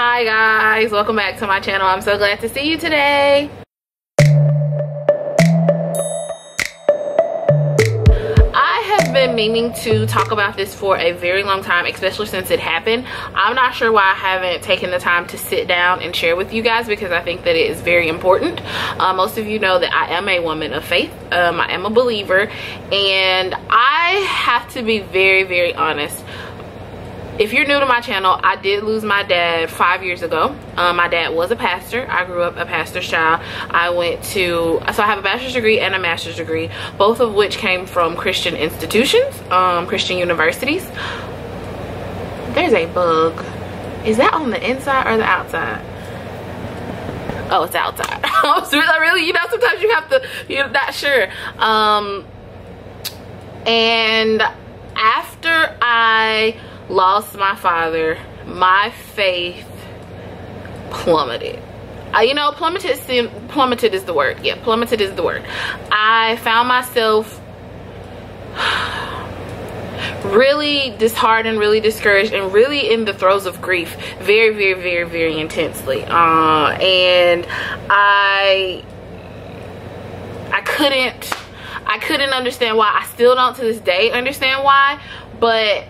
Hi guys, welcome back to my channel. I'm so glad to see you today. I have been meaning to talk about this for a very long time, especially since it happened. I'm not sure why I haven't taken the time to sit down and share with you guys, because I think that it is very important. Most of you know that I am a woman of faith. I am a believer, and I have to be very, very honest. If you're new to my channel, I did lose my dad 5 years ago. My dad was a pastor. I grew up a pastor's child. So I have a bachelor's degree and a master's degree, both of which came from Christian institutions, Christian universities. There's a bug. Is that on the inside or the outside? Oh, it's outside. I really, you know, sometimes you have to, you're not sure. And after I lost my father, my faith plummeted. You know, plummeted is the word. Yeah, plummeted is the word. I found myself really disheartened, really discouraged, and really in the throes of grief very, very, very, very intensely. And I couldn't understand why. I still don't to this day understand why, but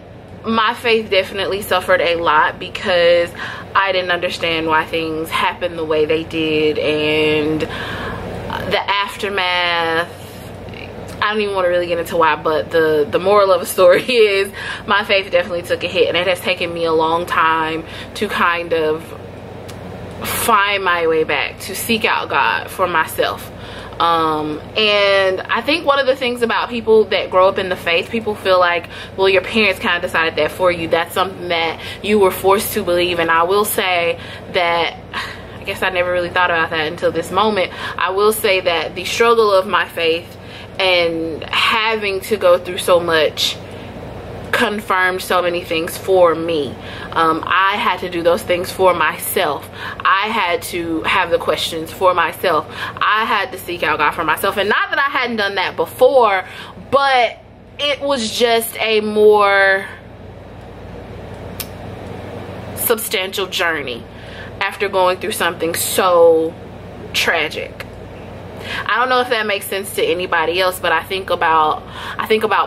my faith definitely suffered a lot because I didn't understand why things happened the way they did, and the aftermath. I don't even want to really get into why, but the moral of the story is my faith definitely took a hit, and it has taken me a long time to kind of find my way back, to seek out God for myself. And I think one of the things about people that grow up in the faith, people feel like, well, your parents kind of decided that for you. That's something that you were forced to believe. And I will say that, I guess I never really thought about that until this moment. I will say that the struggle of my faith and having to go through so much confirmed so many things for me. I had to do those things for myself. I had to have the questions for myself. I had to seek out God for myself. And not that I hadn't done that before, but it was just a more substantial journey after going through something so tragic. I don't know if that makes sense to anybody else, but I think about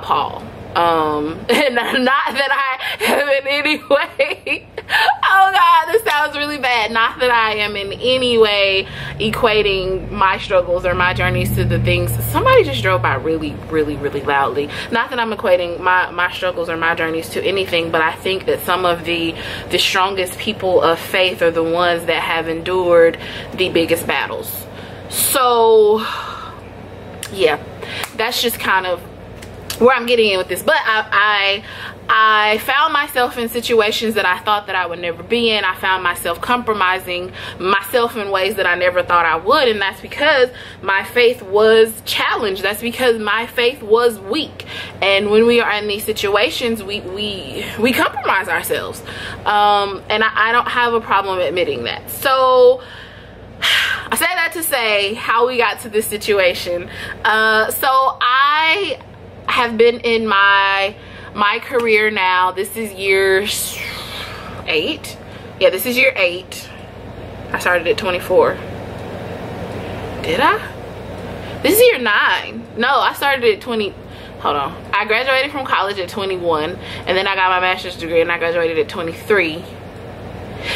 Paul. And not that I am in any way, oh God, this sounds really bad. Not that I am in any way equating my struggles or my journeys to the things. Somebody just drove by really, really, really loudly. Not that I'm equating my struggles or my journeys to anything, but I think that some of the strongest people of faith are the ones that have endured the biggest battles. So yeah, that's just kind of where I'm getting in with this. But I found myself in situations that I thought that I would never be in. I found myself compromising myself in ways that I never thought I would, and that's because my faith was challenged. That's because my faith was weak. And when we are in these situations, we compromise ourselves, and I don't have a problem admitting that. So I say that to say how we got to this situation. So I have been in my career now. This is year 8. Yeah, this is year 8. I started at 24. Did I? This is year 9. No, I started at 20. Hold on. I graduated from college at 21, and then I got my master's degree and I graduated at 23.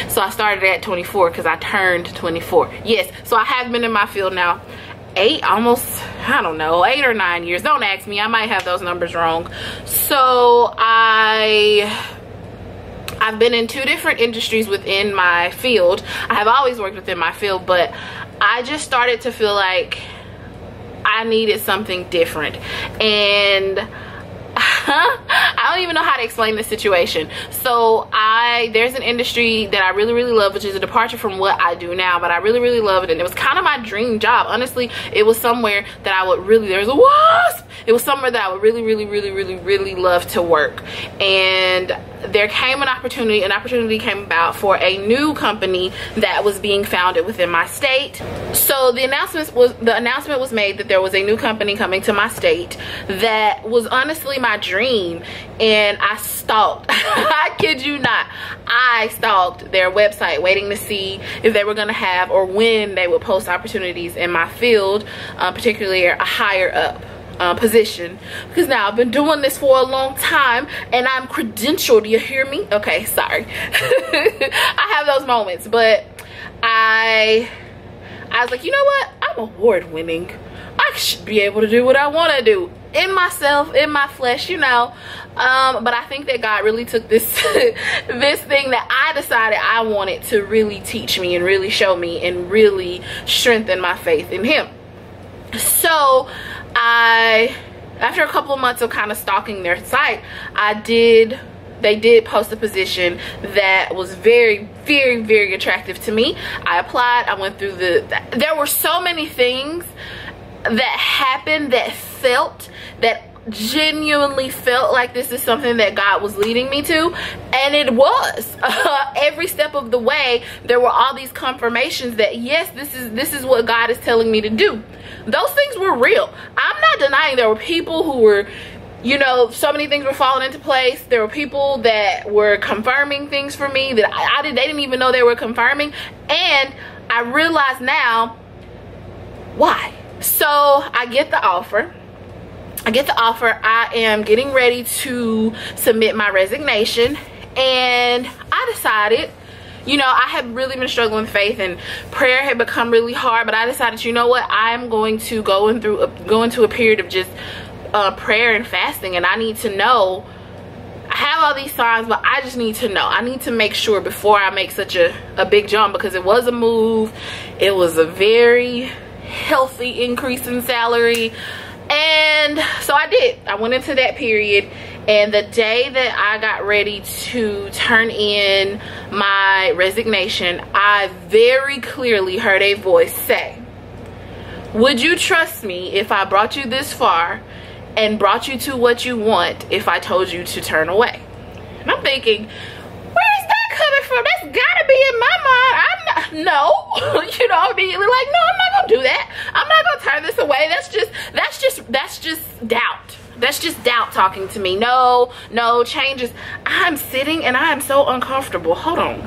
So I started at 24 because I turned 24. Yes, so I have been in my field now 8, almost, I don't know, 8 or 9 years. Don't ask me, I might have those numbers wrong. So I've been in 2 different industries within my field. I have always worked within my field, but I just started to feel like I needed something different. And I don't even know how to explain the situation. So there's an industry that I really, really love, which is a departure from what I do now, but I really, really love it, and it was kind of my dream job. Honestly, it was somewhere that I would really, there's a wasp, it was somewhere that I would really, really, really, really, really love to work. And there came an opportunity came about for a new company that was being founded within my state. So the announcement was made that there was a new company coming to my state that was honestly my dream, and I stalked. I kid you not, I stalked their website waiting to see if they were going to have or when they would post opportunities in my field, particularly a higher up position, because now I've been doing this for a long time and I'm credentialed. You hear me? Okay, sorry. I have those moments, but I was like, you know what, I'm award winning. I should be able to do what I want to do in myself, in my flesh, you know. But I think that God really took this this thing that I decided I wanted to really teach me and really show me and really strengthen my faith in him. So after a couple of months of kind of stalking their site, they did post a position that was very, very, very attractive to me. I applied. I went through there were so many things that happened that genuinely felt like this is something that God was leading me to, and it was. Every step of the way there were all these confirmations that yes, this is what God is telling me to do. Those things were real. I'm not denying there were people who were, you know, so many things were falling into place. There were people that were confirming things for me that they didn't even know they were confirming, and I realize now why. So I get the offer. I am getting ready to submit my resignation, and I decided, you know, I had really been struggling with faith and prayer had become really hard, but I decided, you know what, I'm going to go into a period of just prayer and fasting, and I need to know. I have all these signs, but I just need to know. I need to make sure before I make such a big jump, because it was a move. It was a very healthy increase in salary. And so I did. I went into that period, and the day that I got ready to turn in my resignation, I very clearly heard a voice say, "Would you trust me if I brought you this far and brought you to what you want if I told you to turn away?" And I'm thinking, where is that coming from? That's gotta be in my mind. I'm not, no. You know, immediately like, no, I'm not gonna do that. I'm not gonna turn this away. That's just doubt. That's just doubt talking to me. No changes. I'm sitting and I am so uncomfortable. Hold on.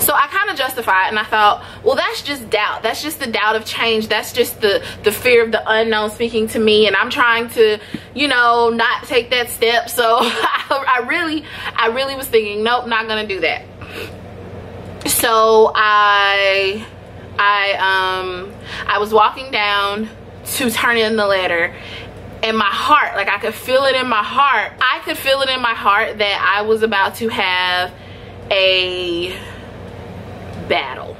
So I kind of justified, and I thought, well, that's just doubt. That's just the doubt of change. That's just the fear of the unknown speaking to me, and I'm trying to, you know, not take that step. So I really was thinking, nope, not gonna do that. So I was walking down to turn in the letter, and my heart, like I could feel it in my heart. I could feel it in my heart that I was about to have a battle.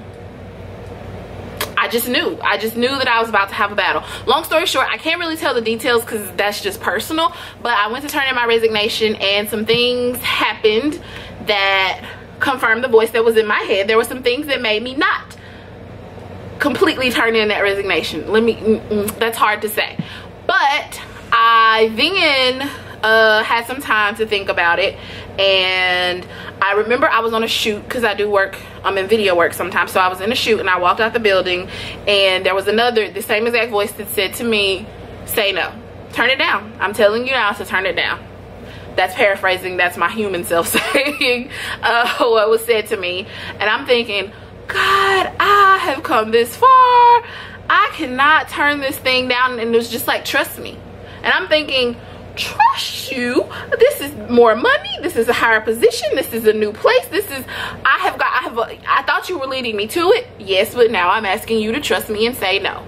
I just knew that I was about to have a battle. Long story short, I can't really tell the details because that's just personal, but I went to turn in my resignation, and some things happened that confirmed the voice that was in my head. There were some things that made me not completely turn in that resignation. That's hard to say, but I then had some time to think about it, and I remember I was on a shoot, because I do work, I'm in video work sometimes, so I was in a shoot, and I walked out the building, and there was the same exact voice that said to me, say no, turn it down. I'm telling you now to turn it down. That's paraphrasing. That's my human self saying what was said to me, and I'm thinking, God, I have come this far. I cannot turn this thing down. And it was just like, trust me. And I'm thinking, trust you? This is more money. This is a higher position. This is a new place. I thought you were leading me to it. Yes, but now I'm asking you to trust me and say no.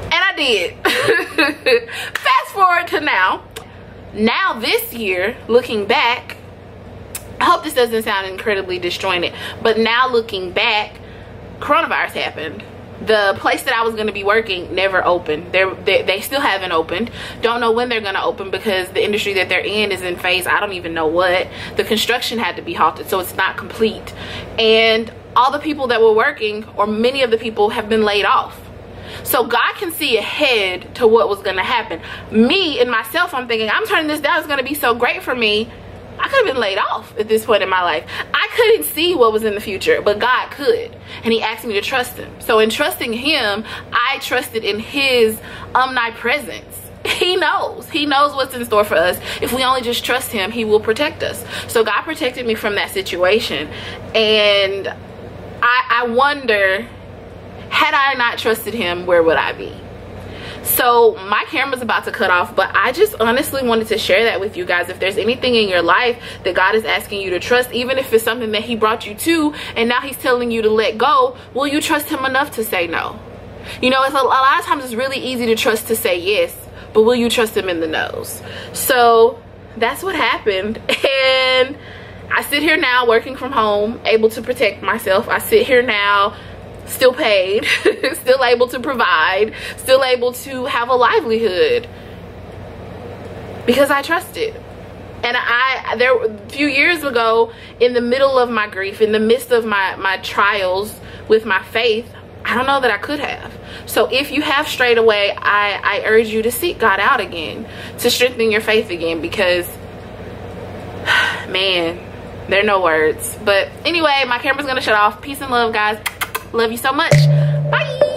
And I did. Fast forward to now. Now this year, looking back, I hope this doesn't sound incredibly disjointed, but now looking back, coronavirus happened. The place that I was going to be working never opened. They still haven't opened. Don't know when they're going to open, because the industry that they're in is in phase, I don't even know what. The construction had to be halted, so it's not complete. And all the people that were working, or many of the people, have been laid off. So God can see ahead to what was going to happen. Me and myself, I'm thinking, I'm turning this down. It's going to be so great for me. I could have been laid off at this point in my life. I couldn't see what was in the future, but God could. And he asked me to trust him. So in trusting him, I trusted in his omnipresence. he knows what's in store for us. If we only just trust him, he will protect us. So God protected me from that situation. And I wonder, had I not trusted him, where would I be? So my camera's about to cut off, but I just honestly wanted to share that with you guys. If there's anything in your life that God is asking you to trust, even if it's something that he brought you to and now he's telling you to let go, will you trust him enough to say no? You know, it's a lot of times it's really easy to trust to say yes, but will you trust him in the no's? So that's what happened. And I sit here now working from home, able to protect myself. I sit here now still paid, still able to provide, still able to have a livelihood because I trusted. And there a few years ago, in the middle of my grief, in the midst of my trials with my faith, I don't know that I could have. So if you have strayed away, I urge you to seek God out again, to strengthen your faith again, because man, there are no words. But anyway, my camera's gonna shut off. Peace and love, guys. Love you so much. Bye.